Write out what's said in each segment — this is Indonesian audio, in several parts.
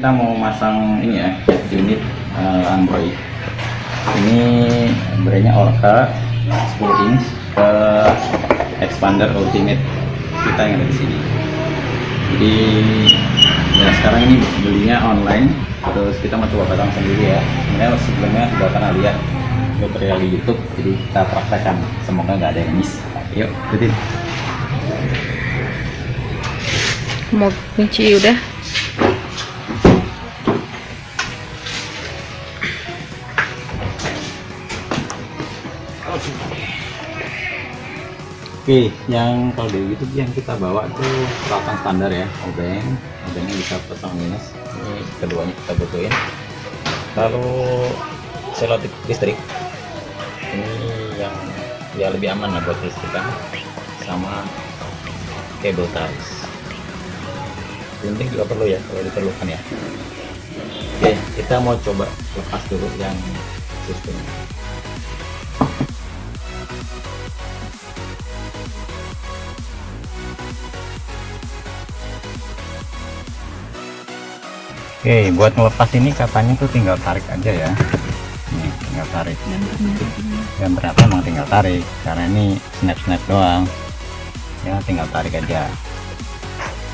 kita mau masang ini ya, unit Android. Ini brandnya Orca 10 inch ke expander ultimate kita yang ada di sini. Jadi ya sekarang ini belinya online, terus kita mau coba pasang sendiri ya. Sebenarnya sebelumnya sudah pernah lihat tutorial di YouTube, jadi kita praktekkan. Semoga nggak ada yang miss. Yuk, ikutin. Mau kunci udah. Oke, yang kalau di YouTube yang kita bawa tuh peralatan standar ya, obengnya bisa pasang minus. Ini keduanya kita butuhin. Lalu selotip listrik. Ini yang ya lebih aman lah buat listrikan, sama kabel ties. Gunting juga perlu ya kalau diperlukan ya. Oke, kita mau coba lepas dulu yang sistemnya. Oke, buat ngelepas ini katanya tuh tinggal tarik aja ya. Nih, tinggal tarik. Dan ternyata emang tinggal tarik, karena ini snap doang. Ya, tinggal tarik aja.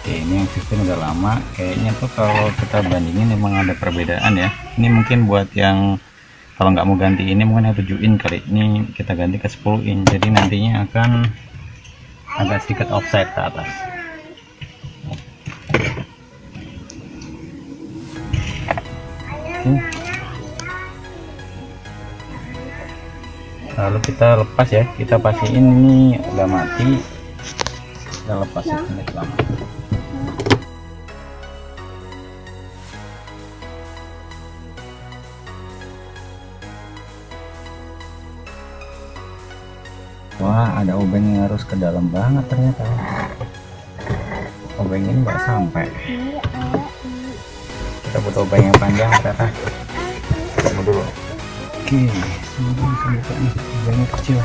Oke, ini yang sistem udah lama. Kayaknya tuh kalau kita bandingin emang ada perbedaan ya. Ini mungkin buat yang kalau nggak mau ganti ini mungkin yang 7 in kali. Ini kita ganti ke 10 in. Jadi nantinya akan agak sedikit offset ke atas. Lalu kita lepas ya, kita pastiin ini udah mati, kita lepas ini lama. Wah, ada obeng yang harus ke dalam banget ternyata. Obeng ini nggak sampai, kita butuh obeng yang panjang ternyata. Tunggu dulu. Oke, semoga bisa buka nih, obengnya kecil.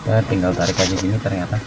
Kita tinggal tarik aja gini ternyata.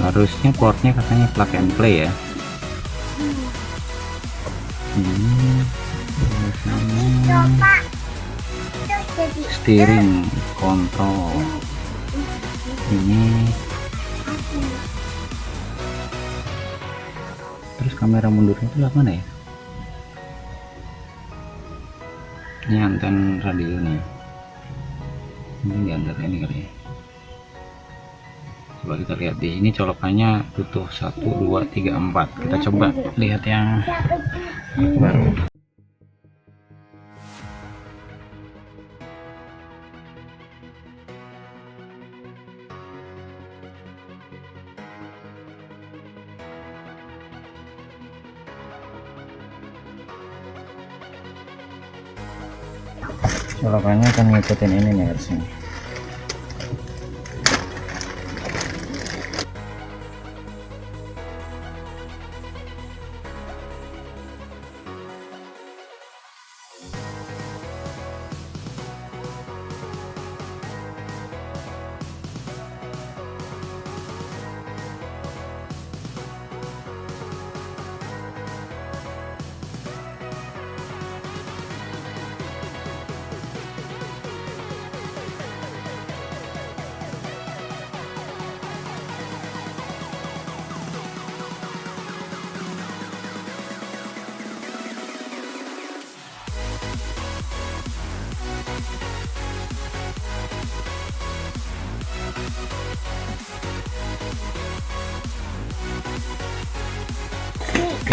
Harusnya portnya katanya plug and play ya. Ini steering control. Ini terus kamera mundurnya itu mana ya? Ini anten radio nih. Ini di anten ini kali ya. Coba kita lihat di ini colokannya butuh 1 2 3 4. Kita coba lihat yang baru. Colokannya akan ngikutin ini nih harusnya.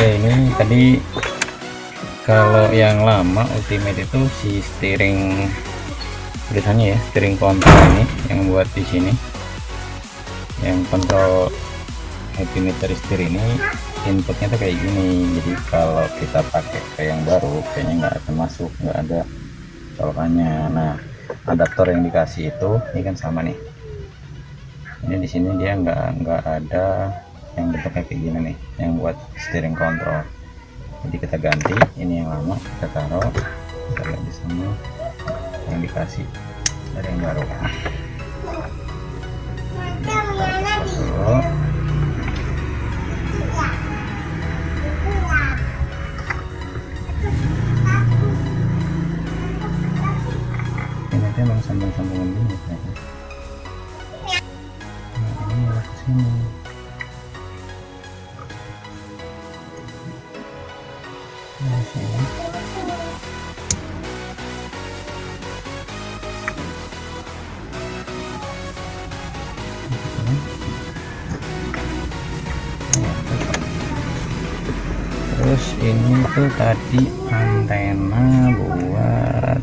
Oke, ini tadi kalau yang lama Ultimate itu si steering tulisannya ya, steering control ini yang buat di sini, yang kontrol happy meter setir ini inputnya tuh kayak gini. Jadi kalau kita pakai kayak yang baru kayaknya nggak akan masuk, nggak ada colokannya. Nah, adaptor yang dikasih itu ini kan sama nih, ini di sini dia nggak ada yang bentuknya kayak gini nih, yang buat steering control. Jadi kita ganti ini yang lama, kita taruh, kita lihat di sana yang dikasih dari yang baru. Dulu. Ini nanti emang sambung-sambungan dulu kayaknya. Nah, ini malah kesini. Nah, sini. Terus ini tuh tadi antena buat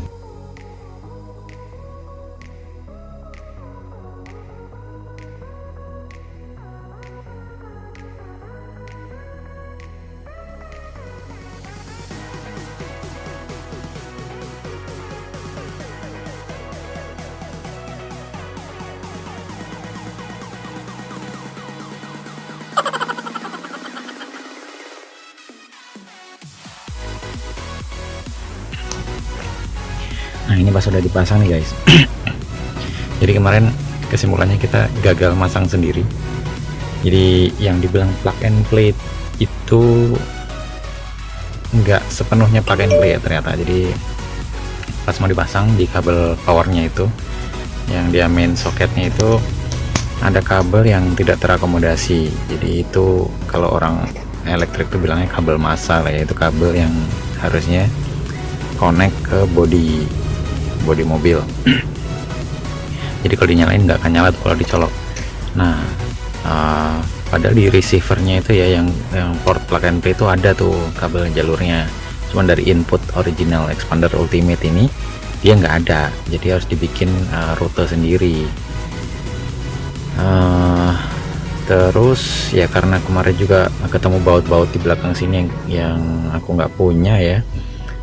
nah ini pas sudah dipasang nih guys. Jadi kemarin kesimpulannya kita gagal masang sendiri. Jadi yang dibilang plug and play itu nggak sepenuhnya plug and play ya ternyata. Jadi pas mau dipasang di kabel powernya itu, yang dia main soketnya itu ada kabel yang tidak terakomodasi. Jadi itu kalau orang elektrik itu bilangnya kabel massa lah ya, itu kabel yang harusnya connect ke body mobil. Jadi kalau dinyalain nggak akan nyala kalau dicolok. Nah, padahal di receivernya itu ya, yang port plug and play itu ada tuh kabel jalurnya. Cuman dari input original Expander Ultimate ini dia nggak ada, jadi harus dibikin rute sendiri. Terus ya karena kemarin juga ketemu baut-baut di belakang sini yang aku nggak punya ya.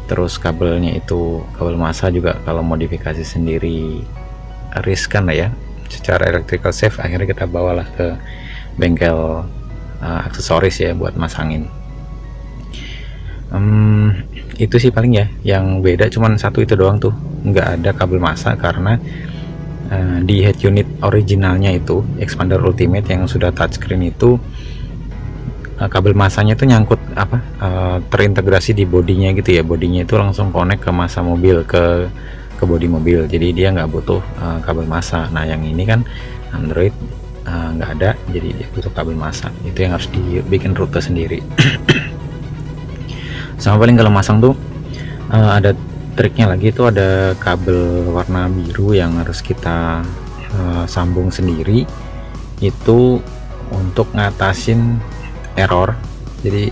Terus kabelnya itu kabel massa juga kalau modifikasi sendiri riskan lah ya, secara electrical safe. Akhirnya kita bawalah ke bengkel aksesoris ya buat masangin. Itu sih paling ya yang beda, cuman satu itu doang tuh, nggak ada kabel massa karena di head unit originalnya itu Expander Ultimate yang sudah touchscreen itu kabel massanya itu nyangkut terintegrasi di bodinya gitu ya. Bodinya itu langsung connect ke massa mobil, ke bodi mobil, jadi dia nggak butuh kabel massa. Nah yang ini kan Android nggak ada, jadi dia butuh kabel massa. Itu yang harus dibikin rute sendiri. Sama paling kalau masang tuh ada triknya lagi, itu ada kabel warna biru yang harus kita sambung sendiri, itu untuk ngatasin error. Jadi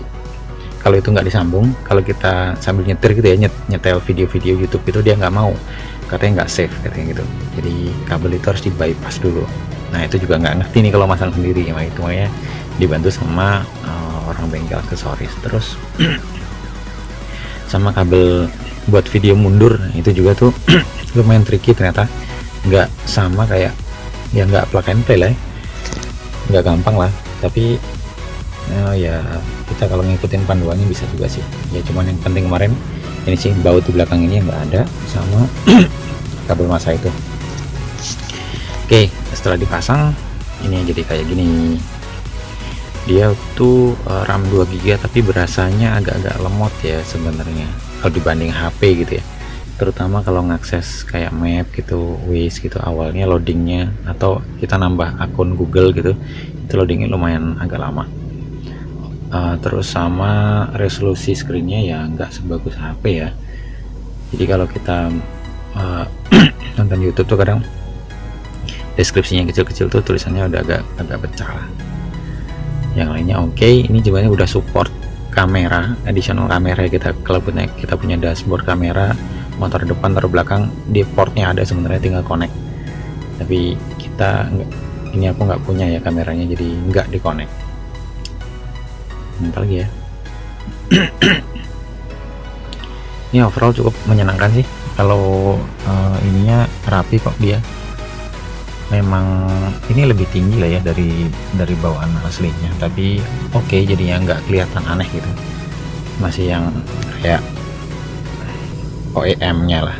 kalau itu nggak disambung, kalau kita sambil nyetir gitu ya, nyetel video-video YouTube itu dia nggak mau, katanya nggak safe katanya gitu. Jadi kabel itu harus di bypass dulu. Nah itu juga nggak ngerti nih kalau masang sendiri. Nah itu makanya dibantu sama orang bengkel aksesoris. Terus sama kabel buat video mundur, itu juga tuh lumayan tricky ternyata, nggak sama kayak ya, nggak plug and play lah ya, nggak gampang lah, tapi ya kita kalau ngikutin panduannya bisa juga sih ya. Cuman yang penting kemarin ini sih baut di belakang ini nggak ada, sama kabel massa itu. Oke, setelah dipasang ini jadi kayak gini. Dia tuh RAM 2 GB tapi berasanya agak-agak lemot ya sebenarnya kalau dibanding HP gitu ya, terutama kalau ngakses kayak map gitu, Waze gitu, awalnya loadingnya atau kita nambah akun Google gitu, itu loadingnya lumayan agak lama. Terus sama resolusi screennya ya nggak sebagus HP ya. Jadi kalau kita nonton YouTube tuh kadang deskripsinya kecil-kecil tuh tulisannya udah agak pecah lah. Yang lainnya oke. Ini sebenarnya udah support kamera, additional kamera, kita kalau kita punya dashboard kamera, motor depan motor belakang, di portnya ada sebenarnya, tinggal connect. Tapi kita enggak, ini aku nggak punya ya kameranya, jadi nggak di connect. Apa lagi ya? Ini overall cukup menyenangkan sih. Kalau ininya rapi kok dia. Memang ini lebih tinggi lah ya dari bawaan aslinya, tapi oke, jadinya nggak kelihatan aneh gitu. Masih yang kayak OEM-nya lah.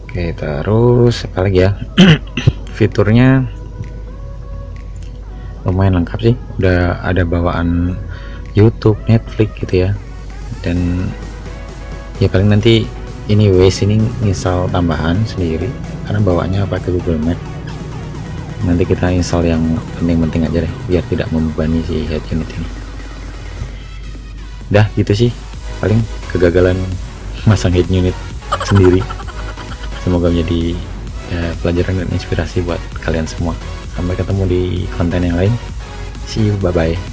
Oke, terus apa lagi ya? Fiturnya lumayan lengkap sih, udah ada bawaan YouTube, Netflix gitu ya. Dan ya paling nanti ini Waze ini install tambahan sendiri karena bawaannya pakai Google Map. Nanti kita install yang penting-penting aja deh biar tidak membebani si head unit ini. Dah gitu sih, paling kegagalan masang head unit sendiri. Semoga menjadi pelajaran dan inspirasi buat kalian semua. Sampai ketemu di konten yang lain. See you, bye bye.